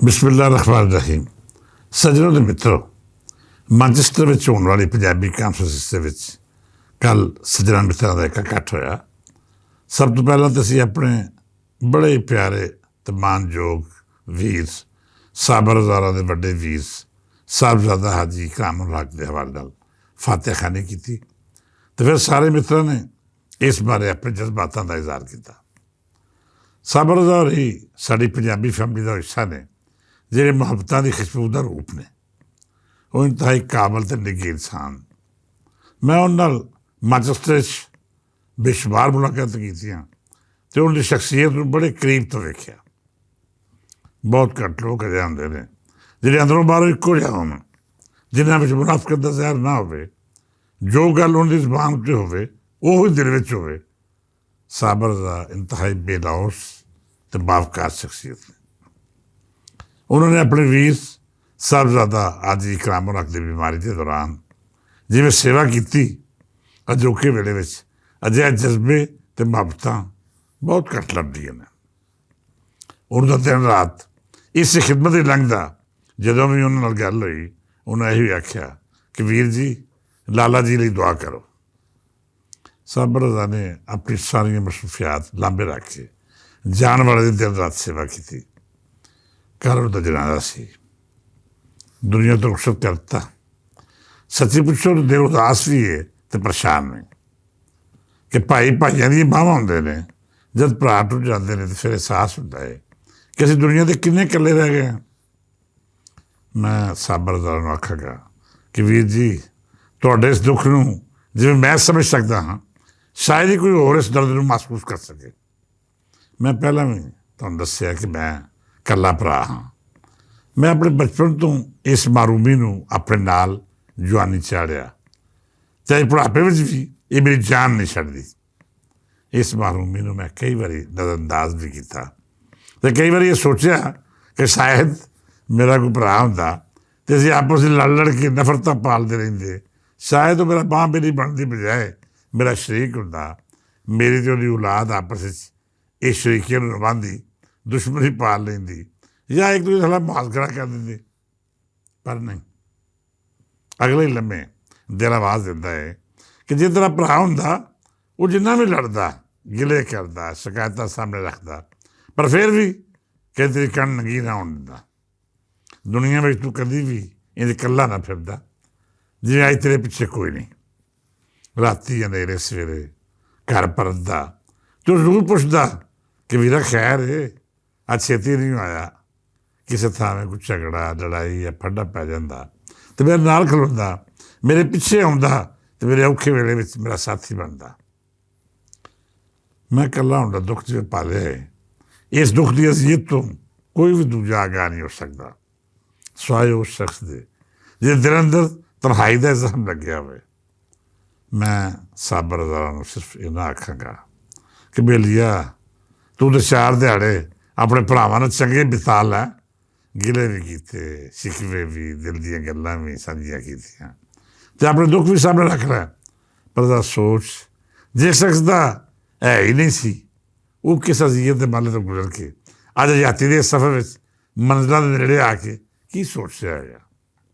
ਬਿਸਮਿਲ੍ਲਾਹ ਰਹਿਮਾਨ ਰਹੀਮ। ਸੱਜਣੋ ਤੇ ਮਿੱਤਰੋ, ਮਾਂਚੈਸਟਰ ਵਿੱਚ ਹੋਣ ਵਾਲੀ ਪੰਜਾਬੀ ਕਾਨਫਰੰਸ ਦੇ ਵਿੱਚ ਕੱਲ੍ਹ ਸੱਜਣਾਂ ਮਿੱਤਰਾਂ ਦਾ ਇੱਕ ਇਕੱਠ ਹੋਇਆ। ਸਭ ਤੋਂ ਪਹਿਲਾਂ ਤਾਂ ਅਸੀਂ ਆਪਣੇ ਬੜੇ ਪਿਆਰੇ ਤੇ ਮਾਣਯੋਗ ਵੀਰ ਸਾਬਰ ਹਜ਼ਾਰਾਂ ਦੇ ਵੱਡੇ ਵੀਰ ਸਾਹਿਬਜ਼ਾਦਾ ਹਾਜੀ ਇਕਰਾਮੁਲ ਹੱਕ ਦੇ ਹਵਾਲੇ ਨਾਲ ਫਾਤਿਹਾ ਖਾਨੀ ਕੀਤੀ ਅਤੇ ਫਿਰ ਸਾਰੇ ਮਿੱਤਰਾਂ ਨੇ ਇਸ ਬਾਰੇ ਆਪਣੇ ਜਜ਼ਬਾਤਾਂ ਦਾ ਇਜ਼ਹਾਰ ਕੀਤਾ। ਸਾਬਰ ਹਜ਼ਾਰ ਹੀ ਸਾਡੀ ਪੰਜਾਬੀ ਫੈਮਿਲੀ ਦਾ ਹਿੱਸਾ ਨੇ, ਜਿਹੜੇ ਮੁਹੱਬਤਾਂ ਦੀ ਖੁਸ਼ਬੂ ਦਾ ਰੂਪ ਨੇ। ਉਹ ਇੰਤਹਾਈ ਕਾਬਲ ਅਤੇ ਨਿੱਘੇ ਇਨਸਾਨ। ਮੈਂ ਉਹਨਾਂ ਨਾਲ ਮਾਂਚੈਸਟਰ 'ਚ ਬੇਸ਼ੁਮਾਰ ਮੁਲਾਕਾਤਾਂ ਕੀਤੀਆਂ ਅਤੇ ਉਹਨਾਂ ਦੀ ਸ਼ਖਸੀਅਤ ਨੂੰ ਬੜੇ ਕਰੀਬ ਤੋਂ ਵੇਖਿਆ। ਬਹੁਤ ਘੱਟ ਲੋਕ ਅਜਿਹੇ ਹੁੰਦੇ ਨੇ ਜਿਹੜੇ ਅੰਦਰੋਂ ਬਾਹਰੋਂ ਇੱਕੋ ਜਿਹਾ ਹੋਣ, ਜਿਨ੍ਹਾਂ ਵਿੱਚ ਮੁਨਾਫਕਤ ਦਾ ਜ਼ਹਿਰ ਨਾ ਹੋਵੇ। ਜੋ ਗੱਲ ਉਹਨਾਂ ਦੀ ਜ਼ੁਬਾਨ ਉੱਤੇ ਹੋਵੇ ਉਹ ਹੀ ਦਿਲ ਵਿੱਚ ਹੋਵੇ। ਸਾਬਰ ਦਾ ਇੰਤਹਾਈ ਬੇਲੌਸ ਅਤੇ ਬਾਵਕਾਰ ਸ਼ਖਸੀਅਤ ਨੇ। ਉਹਨਾਂ ਨੇ ਆਪਣੇ ਵੀਰ ਸਾਹਿਬਜ਼ਾਦਾ ਹਾਜੀ ਇਕਰਾਮੁਲ ਹੱਕ ਦੀ ਬਿਮਾਰੀ ਦੇ ਦੌਰਾਨ ਜਿਵੇਂ ਸੇਵਾ ਕੀਤੀ, ਅਜੋਕੇ ਵੇਲੇ ਵਿੱਚ ਅਜਿਹੇ ਜਜ਼ਬੇ ਅਤੇ ਮੁਹੱਬਤਾਂ ਬਹੁਤ ਘੱਟ ਲੱਭਦੀਆਂ ਨੇ। ਉਹਨਾਂ ਦਾ ਦਿਨ ਰਾਤ ਇਸ ਖਿਦਮਤ ਹੀ ਲੰਘਦਾ। ਜਦੋਂ ਵੀ ਉਹਨਾਂ ਨਾਲ ਗੱਲ ਹੋਈ, ਉਹਨਾਂ ਇਹੀ ਆਖਿਆ ਕਿ ਵੀਰ ਜੀ, ਲਾਲਾ ਜੀ ਲਈ ਦੁਆ ਕਰੋ। ਸਾਬਰ ਰਜ਼ਾ ਨੇ ਆਪਣੀ ਸਾਰੀਆਂ ਮਸਰੂਫੀਆਤ ਲਾਂਭੇ ਰੱਖ ਕੇ ਜਾਣ ਵਾਲੇ ਦੀ ਦਿਨ ਰਾਤ ਸੇਵਾ ਕੀਤੀ। ਘਰ ਉਹਦਾ ਜਨਾਜ਼ਾ ਸੀ, ਦੁਨੀਆ ਤੋਂ ਰੁਖਸਤ ਕਰ ਦਿੱਤਾ। ਸੱਚੀ ਪੁੱਛੋ ਤਾਂ ਦਿਲ ਉਦਾਸ ਵੀ ਹੈ ਅਤੇ ਪਰੇਸ਼ਾਨ ਵੀ ਕਿ ਭਾਈ ਭਾਈਆਂ ਦੀਆਂ ਬਾਹਾਂ ਹੁੰਦੇ ਨੇ। ਜਦ ਭਰਾ ਟੁੱਟ ਜਾਂਦੇ ਨੇ ਤਾਂ ਫਿਰ ਅਹਿਸਾਸ ਹੁੰਦਾ ਹੈ ਕਿ ਅਸੀਂ ਦੁਨੀਆ 'ਤੇ ਕਿੰਨੇ ਇਕੱਲੇ ਰਹਿ ਗਏ ਹਾਂ। ਮੈਂ ਸਾਬਰ ਰਜ਼ਾ ਨੂੰ ਆਖਾਂਗਾ ਕਿ ਵੀਰ ਜੀ, ਤੁਹਾਡੇ ਇਸ ਦੁੱਖ ਨੂੰ ਜਿਵੇਂ ਮੈਂ ਸਮਝ ਸਕਦਾ ਹਾਂ, ਸ਼ਾਇਦ ਹੀ ਕੋਈ ਹੋਰ ਇਸ ਦਰਦ ਨੂੰ ਮਹਿਸੂਸ ਕਰ ਸਕੇ। ਮੈਂ ਪਹਿਲਾਂ ਵੀ ਤੁਹਾਨੂੰ ਦੱਸਿਆ ਕਿ ਮੈਂ ਇਕੱਲਾ ਭਰਾ ਹਾਂ। ਮੈਂ ਆਪਣੇ ਬਚਪਨ ਤੋਂ ਇਸ ਮਾਰੂਮੀ ਨੂੰ ਆਪਣੇ ਨਾਲ ਜਵਾਨੀ ਚਾੜਿਆ, ਚਾਹੇ ਬੁਢਾਪੇ ਵਿੱਚ ਵੀ ਇਹ ਮੇਰੀ ਜਾਨ ਨਹੀਂ ਛੱਡਦੀ। ਇਸ ਮਾਰੂਮੀ ਨੂੰ ਮੈਂ ਕਈ ਵਾਰੀ ਨਜ਼ਰਅੰਦਾਜ਼ ਵੀ ਕੀਤਾ ਅਤੇ ਕਈ ਵਾਰੀ ਇਹ ਸੋਚਿਆ ਕਿ ਸ਼ਾਇਦ ਮੇਰਾ ਕੋਈ ਭਰਾ ਹੁੰਦਾ ਅਤੇ ਅਸੀਂ ਆਪਸ ਵਿੱਚ ਲੜ ਕੇ ਨਫ਼ਰਤਾਂ ਪਾਲਦੇ ਰਹਿੰਦੇ। ਸ਼ਾਇਦ ਉਹ ਮੇਰਾ ਬਾਂਹ ਮੇਰੀ ਬਣਨ ਦੀ ਬਜਾਏ ਮੇਰਾ ਸ਼ਰੀਕ ਹੁੰਦਾ। ਮੇਰੀ ਅਤੇ ਉਹਦੀ ਔਲਾਦ ਆਪਸ ਵਿੱਚ ਇਸ ਸ਼ਰੀਕੀਆਂ ਨੂੰ ਨਿਭਾਉਂਦੀ, ਦੁਸ਼ਮਣੀ ਪਾਲ ਲੈਂਦੀ ਜਾਂ ਇੱਕ ਦੂਜੇ ਨਾਲ ਮੁਹਾਜ਼ਰਾ ਕਰ ਦਿੰਦੀ। ਪਰ ਨਹੀਂ, ਅਗਲੇ ਲੰਮੇ ਦਿਲ ਆਵਾਜ਼ ਦਿੰਦਾ ਹੈ ਕਿ ਜੇ ਤੇਰਾ ਭਰਾ ਹੁੰਦਾ, ਉਹ ਜਿੰਨਾ ਵੀ ਲੜਦਾ, ਗਿਲੇ ਕਰਦਾ, ਸ਼ਿਕਾਇਤਾਂ ਸਾਹਮਣੇ ਰੱਖਦਾ, ਪਰ ਫਿਰ ਵੀ ਕਿਸੇ ਤੇਰੀ ਕਣ ਨੰਗੀ ਨਾ ਹੋਣ ਦਿੰਦਾ। ਦੁਨੀਆ ਵਿੱਚ ਤੂੰ ਕਦੀ ਵੀ ਇੰਝ ਇਕੱਲਾ ਨਾ ਫਿਰਦਾ ਜਿਵੇਂ ਅੱਜ ਤੇਰੇ ਪਿੱਛੇ ਕੋਈ ਨਹੀਂ। ਰਾਤੀ ਅੰਧੇਰੇ ਸਵੇਰੇ ਘਰ ਪਰਤਦਾ, ਤੂੰ ਜ਼ਰੂਰ ਪੁੱਛਦਾ ਕਿ ਵੀਰਾ ਖੈਰ ਹੈ, ਅੱਜ ਛੇਤੀ ਨਹੀਂ ਆਇਆ। ਕਿਸੇ ਥਾਂ ਕੋਈ ਝਗੜਾ ਲੜਾਈ ਜਾਂ ਫੱਡਾ ਪੈ ਜਾਂਦਾ ਅਤੇ ਮੇਰੇ ਨਾਲ ਖਲੋਂਦਾ, ਮੇਰੇ ਪਿੱਛੇ ਆਉਂਦਾ ਅਤੇ ਮੇਰੇ ਔਖੇ ਵੇਲੇ ਵਿੱਚ ਮੇਰਾ ਸਾਥੀ ਬਣਦਾ। ਮੈਂ ਇਕੱਲਾ ਹੁੰਦਾ ਦੁੱਖ ਜਿਵੇਂ ਪਾਲਿਆ ਹੈ। ਇਸ ਦੁੱਖ ਦੀ ਅਜ਼ੀਅਤ ਤੋਂ ਕੋਈ ਵੀ ਦੂਜਾ ਆਗਾਹ ਨਹੀਂ ਹੋ ਸਕਦਾ, ਸਿਵਾਏ ਉਸ ਸ਼ਖਸ ਦੇ ਜਿਹਦੇ ਦਿਲ ਅੰਦਰ ਤਨਹਾਈ ਦਾ ਜ਼ਖਮ ਲੱਗਿਆ ਹੋਵੇ। ਮੈਂ ਸਾਬਰ ਹਜ਼ਾਰਾਂ ਨੂੰ ਸਿਰਫ ਇੰਨਾ ਆਖਾਂਗਾ ਕਿ ਬੇਲੀਆ, ਤੂੰ ਤਾਂ 4 ਦਿਹਾੜੇ ਆਪਣੇ ਭਰਾਵਾਂ ਨਾਲ ਚੰਗੇ ਬਿਤਾ ਲੈ। ਗਿਲੇ ਵੀ ਕੀਤੇ, ਸ਼ਿਕਵੇ ਵੀ, ਦਿਲ ਦੀਆਂ ਗੱਲਾਂ ਵੀ ਸਾਂਝੀਆਂ ਕੀਤੀਆਂ ਅਤੇ ਆਪਣੇ ਦੁੱਖ ਵੀ ਸਾਹਮਣੇ ਰੱਖ ਲੈ। ਪਰ ਦਾ ਸੋਚ, ਜਿਸ ਸ਼ਖਸ ਦਾ ਹੈ ਹੀ ਨਹੀਂ ਸੀ, ਉਹ ਕਿਸ ਅਜ਼ੀਅਤ ਦੇ ਮਾਲੇ ਤੋਂ ਗੁਜ਼ਰ ਕੇ ਅੱਜ ਆਜ਼ਾਦੀ ਦੇ ਸਫ਼ਰ ਵਿੱਚ ਮੰਜ਼ਿਲਾਂ ਦੇ ਨੇੜੇ ਆ ਕੇ ਕੀ ਸੋਚ ਰਿਹਾ ਹੈਗਾ।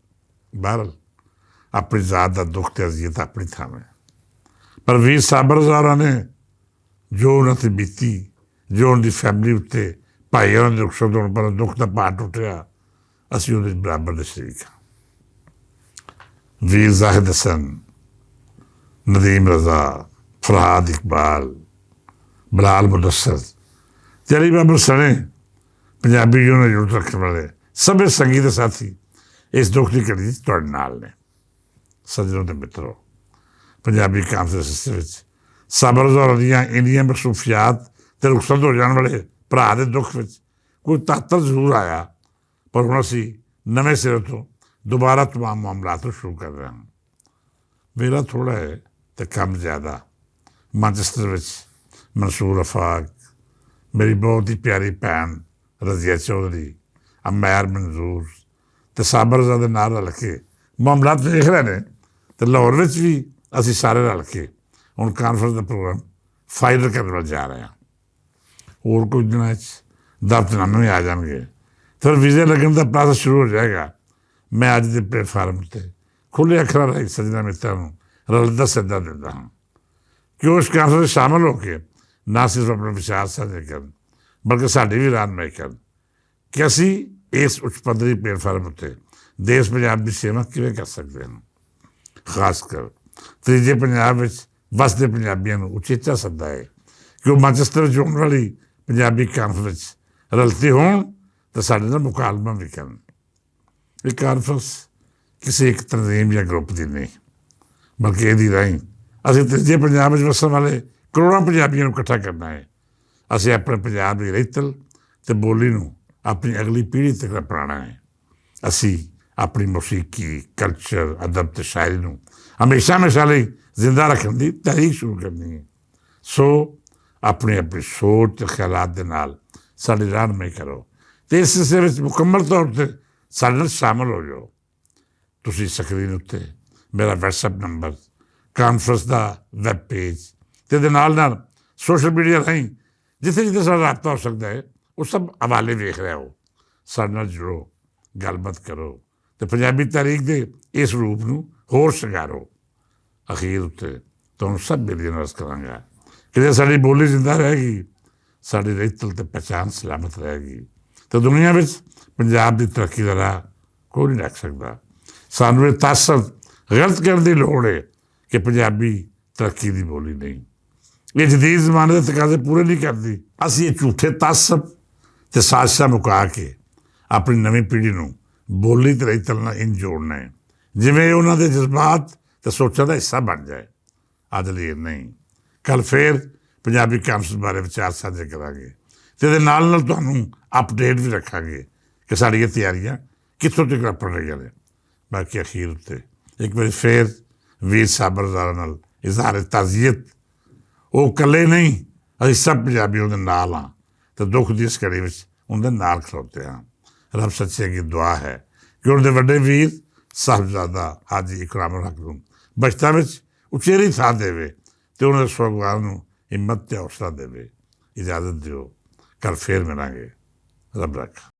ਬਹਰਹਾਲ ਆਪਣੀ ਜ਼ਾਤ ਦਾ ਦੁੱਖ ਅਤੇ ਅਜ਼ੀਅਤ ਆਪਣੀ ਥਾਂ ਹੈ, ਪਰ ਵੀਰ ਸਾਬਰ ਹਜ਼ਾਰਾਂ ਨੇ ਜੋ ਉਹਨਾਂ 'ਤੇ ਬੀਤੀ, ਜੋ ਉਹਨਾਂ ਦੀ ਫੈਮਿਲੀ ਉੱਤੇ ਭਾਈ ਉਹਨਾਂ ਦੇ ਰੁਖਸਤ ਹੋਣ ਪਰ ਦੁੱਖ ਦਾ ਭਾਰ ਟੁੱਟਿਆ, ਅਸੀਂ ਉਹਦੇ ਬਰਾਬਰ ਦੇ ਸ਼ਰੀਕ ਹਾਂ। ਵੀਰ ਜ਼ਾਹਿਦ ਹਸਨ, ਨਦੀਮ ਰਜ਼ਾ, ਫਰਹਾਦ ਇਕਬਾਲ, ਬਲਾਲ ਮੁਦੱਸਰ ਅਤੇ ਅਲੀ ਬਾਬਰ ਸਣੇ ਪੰਜਾਬੀ ਯੂਨੀਅਨ ਨਾਲ ਜੁੜ ਰੱਖਣ ਵਾਲੇ ਸਭੇ ਸੰਗੀ ਦੇ ਸਾਥੀ ਇਸ ਦੁੱਖ ਦੀ ਘੜੀ ਤੁਹਾਡੇ ਨਾਲ ਨੇ। ਸੱਜਣੋ ਤੇ ਮਿੱਤਰੋ, ਪੰਜਾਬੀ ਕਾਨਫਰੰਸ ਵਿੱਚ ਸਾਬਰ ਹਜ਼ਾਰਾਂ ਦੀਆਂ ਇੰਨੀਆਂ ਮਸਰੂਫੀਆਤ ਅਤੇ ਰੁਖਸਤ ਹੋ ਜਾਣ ਵਾਲੇ ਭਰਾ ਦੇ ਦੁੱਖ ਵਿੱਚ ਕੋਈ ਤਾਤਰ ਜ਼ਰੂਰ ਆਇਆ, ਪਰ ਹੁਣ ਅਸੀਂ ਨਵੇਂ ਸਿਰੇ ਤੋਂ ਦੁਬਾਰਾ ਤਮਾਮ ਮਾਮਲਾਤ ਨੂੰ ਸ਼ੁਰੂ ਕਰ ਰਹੇ ਹਾਂ। ਵੇਲਾ ਥੋੜ੍ਹਾ ਹੈ ਅਤੇ ਕੰਮ ਜ਼ਿਆਦਾ। ਮਾਂਚੈਸਟਰ ਵਿੱਚ ਮਨਸੂਰ ਅਫਾਕ, ਮੇਰੀ ਬਹੁਤ ਹੀ ਪਿਆਰੀ ਭੈਣ ਰਜ਼ੀਆ ਚੌਧਰੀ, ਅਮੈਰ ਮਨਜ਼ੂਰ ਅਤੇ ਸਾਬਰ ਰਜ਼ਾ ਦੇ ਨਾਲ ਰਲ ਕੇ ਮਾਮਲਾਤ ਵੇਖ ਰਹੇ ਨੇ। ਅਤੇ ਲਾਹੌਰ ਵਿੱਚ ਵੀ ਅਸੀਂ ਸਾਰੇ ਰਲ ਕੇ ਹੁਣ ਕਾਨਫਰੰਸ ਦਾ ਪ੍ਰੋਗਰਾਮ ਫਾਈਨਲ ਕਰਨ ਵੱਲ ਜਾ ਰਹੇ ਹਾਂ। ਹੋਰ ਕੁਝ ਦਿਨਾਂ 'ਚ ਦਫ਼ਤਰਨਾਮੇ ਆ ਜਾਣਗੇ ਫਿਰ ਵੀਜ਼ੇ ਲੱਗਣ ਦਾ ਪ੍ਰੋਸੈਸ ਸ਼ੁਰੂ ਹੋ ਜਾਏਗਾ। ਮੈਂ ਅੱਜ ਦੇ ਪਲੇਟਫਾਰਮ 'ਤੇ ਖੁੱਲ੍ਹੇ ਅੱਖਰਾਂ ਰਾਹੀਂ ਸੱਜਣਾਂ ਮਿੱਤਰਾਂ ਨੂੰ ਰਲਦਾ ਸੱਦਾ ਦਿੰਦਾ ਹਾਂ ਕਿ ਉਹ ਇਸ ਕਾਨਫਰੰਸ ਸ਼ਾਮਲ ਹੋ ਕੇ ਨਾ ਸਿਰਫ ਆਪਣੇ ਵਿਚਾਰ ਸਾਂਝੇ ਕਰਨ ਬਲਕਿ ਸਾਡੀ ਵੀ ਰਹਿਨੁਮਾਈ ਕਰਨ ਕਿ ਅਸੀਂ ਇਸ ਉੱਚ ਪੱਧਰੀ ਪਲੇਟਫਾਰਮ ਉੱਤੇ ਦੇਸ਼ ਪੰਜਾਬ ਦੀ ਸੇਵਾ ਕਿਵੇਂ ਕਰ ਸਕਦੇ ਹਾਂ। ਖਾਸ ਕਰ ਤੀਜੇ ਪੰਜਾਬ ਵਿੱਚ ਵਸਦੇ ਪੰਜਾਬੀਆਂ ਨੂੰ ਉਚੇਚਾ ਸੱਦਾ ਹੈ ਕਿ ਉਹ ਮੈਨਚੈਸਟਰ ਵਿੱਚ ਹੋਣ ਵਾਲੀ ਪੰਜਾਬੀ ਕਾਨਫਰੰਸ ਵਿੱਚ ਰਲਤੇ ਹੋਣ ਤਾਂ ਸਾਡੇ ਨਾਲ ਮੁਕਾਲਮਾ ਵੀ ਕਰਨ। ਇਹ ਕਾਨਫਰੰਸ ਕਿਸੇ ਇੱਕ ਤਨਜ਼ੀਮ ਜਾਂ ਗਰੁੱਪ ਦੀ ਨਹੀਂ ਬਲਕਿ ਇਹਦੀ ਰਾਹੀਂ ਅਸੀਂ ਤੀਜੇ ਪੰਜਾਬ ਵਿੱਚ ਵਸਣ ਵਾਲੇ ਕਰੋੜਾਂ ਪੰਜਾਬੀਆਂ ਨੂੰ ਇਕੱਠਾ ਕਰਨਾ ਹੈ। ਅਸੀਂ ਆਪਣੇ ਪੰਜਾਬ ਦੀ ਰਹਿਤਲ ਅਤੇ ਬੋਲੀ ਨੂੰ ਆਪਣੀ ਅਗਲੀ ਪੀੜ੍ਹੀ ਤੱਕ ਅਪਣਾਉਣਾ ਹੈ। ਅਸੀਂ ਆਪਣੀ ਮੌਸੀਕੀ ਕਲਚਰ ਅਦਬ ਅਤੇ ਸ਼ਾਇਰੀ ਨੂੰ ਹਮੇਸ਼ਾ ਹਮੇਸ਼ਾ ਲਈ ਜ਼ਿੰਦਾ ਰੱਖਣ ਦੀ ਤਹਿਰੀਕ ਸ਼ੁਰੂ ਕਰਨੀ ਹੈ। ਸੋ ਆਪਣੀ ਆਪਣੀ ਸੋਚ ਅਤੇ ਖਿਆਲਾਤ ਦੇ ਨਾਲ ਸਾਡੀ ਰਹਿਨੁਮਾਈ ਕਰੋ ਅਤੇ ਇਸ ਸਿਲਸਿਲੇ ਵਿੱਚ ਮੁਕੰਮਲ ਤੌਰ 'ਤੇ ਸਾਡੇ ਨਾਲ ਸ਼ਾਮਲ ਹੋ ਜਾਓ। ਤੁਸੀਂ ਸਕਰੀਨ ਉੱਤੇ ਮੇਰਾ ਵਟਸਐਪ ਨੰਬਰ, ਕਾਨਫਰੰਸ ਦਾ ਵੈਬ ਪੇਜ ਅਤੇ ਇਹਦੇ ਨਾਲ ਸੋਸ਼ਲ ਮੀਡੀਆ ਰਾਹੀਂ ਜਿੱਥੇ ਜਿੱਥੇ ਸਾਡਾ ਰਾਬਤਾ ਹੋ ਸਕਦਾ ਹੈ ਉਹ ਸਭ ਹਵਾਲੇ ਵੇਖ ਰਹੇ ਹੋ। ਸਾਡੇ ਨਾਲ ਜੁੜੋ, ਗੱਲਬਾਤ ਕਰੋ ਅਤੇ ਪੰਜਾਬੀ ਤਾਰੀਖ ਦੇ ਇਸ ਰੂਪ ਨੂੰ ਹੋਰ ਸ਼ਿੰਗਾਰੋ। ਅਖੀਰ ਉੱਤੇ ਤੁਹਾਨੂੰ ਸਭ ਬੇਨਤੀ ਅਰਜ਼ ਕਰਾਂਗਾ ਕਿ ਜੇ ਸਾਡੀ ਬੋਲੀ ਜ਼ਿੰਦਾ ਰਹੇਗੀ ਸਾਡੀ ਰਹਿਤਲ ਅਤੇ ਪਹਿਚਾਣ ਸਲਾਮਤ ਰਹੇਗੀ ਅਤੇ ਦੁਨੀਆ ਵਿੱਚ ਪੰਜਾਬ ਦੀ ਤਰੱਕੀ ਦਾ ਰਾਹ ਕੋਈ ਨਹੀਂ ਰੱਖ ਸਕਦਾ। ਸਾਨੂੰ ਇਹ ਤਾਸਰ ਗਲਤ ਕਰਨ ਦੀ ਲੋੜ ਹੈ ਕਿ ਪੰਜਾਬੀ ਤਰੱਕੀ ਦੀ ਬੋਲੀ ਨਹੀਂ, ਇਹ ਜਦੀਦ ਜ਼ਮਾਨੇ ਦੇ ਤਕਾਜ਼ੇ ਪੂਰੇ ਨਹੀਂ ਕਰਦੀ। ਅਸੀਂ ਇਹ ਝੂਠੇ ਤਾਸਬ ਅਤੇ ਸਾਜ਼ਿਸ਼ਾਂ ਮੁਕਾ ਕੇ ਆਪਣੀ ਨਵੀਂ ਪੀੜ੍ਹੀ ਨੂੰ ਬੋਲੀ ਅਤੇ ਰਹਿਤਲ ਨਾਲ ਇੰਝ ਜੋੜਨਾ ਹੈ ਜਿਵੇਂ ਉਹਨਾਂ ਦੇ ਜਜ਼ਬਾਤ ਅਤੇ ਸੋਚਾਂ ਦਾ ਹਿੱਸਾ ਬਣ ਜਾਏ। ਅੱਜ ਲਈ ਨਹੀਂ, ਕੱਲ੍ਹ ਫੇਰ ਪੰਜਾਬੀ ਕਾਨਫਰੰਸ ਬਾਰੇ ਵਿਚਾਰ ਸਾਂਝੇ ਕਰਾਂਗੇ ਅਤੇ ਇਹਦੇ ਨਾਲ ਤੁਹਾਨੂੰ ਅਪਡੇਟ ਵੀ ਰੱਖਾਂਗੇ ਕਿ ਸਾਡੀਆਂ ਤਿਆਰੀਆਂ ਕਿੱਥੋਂ ਤੱਕ ਆਪਣ ਰਹੀਆਂ ਨੇ। ਬਾਕੀ ਅਖੀਰ ਉੱਤੇ ਇੱਕ ਵਾਰੀ ਫੇਰ ਵੀਰ ਸਾਬਰਜ਼ਾਰਾਂ ਨਾਲ ਇਜ਼ਹਾਰ ਤਾਜ਼ੀਅਤ, ਉਹ ਇਕੱਲੇ ਨਹੀਂ, ਅਸੀਂ ਸਭ ਪੰਜਾਬੀ ਉਹਦੇ ਨਾਲ ਹਾਂ ਅਤੇ ਦੁੱਖ ਦੀ ਇਸ ਘੜੀ ਵਿੱਚ ਉਹਦੇ ਨਾਲ ਖਲੋਤੇ ਹਾਂ। ਰੱਬ ਸੱਚੇ ਅੱਗੇ ਦੁਆ ਹੈ ਕਿ ਉਹਦੇ ਵੱਡੇ ਵੀਰ ਸਾਹਿਬਜ਼ਾਦਾ ਹਾਜੀ ਇਕਰਾਮ ਹੱਕ ਨੂੰ ਬਚਤਾਂ ਵਿੱਚ ਉਚੇਰੀ ਥਾਂ ਦੇਵੇ ਅਤੇ ਉਹਨਾਂ ਦੇ ਸਵਰਗਵਾਰ ਨੂੰ ਹਿੰਮਤ ਅਤੇ ਹੌਸਲਾ ਦੇਵੇ। ਇਜਾਜ਼ਤ ਦਿਓ, ਕੱਲ੍ਹ ਫੇਰ ਮਿਲਾਂਗੇ। ਰੱਬ ਰੱਖਾ।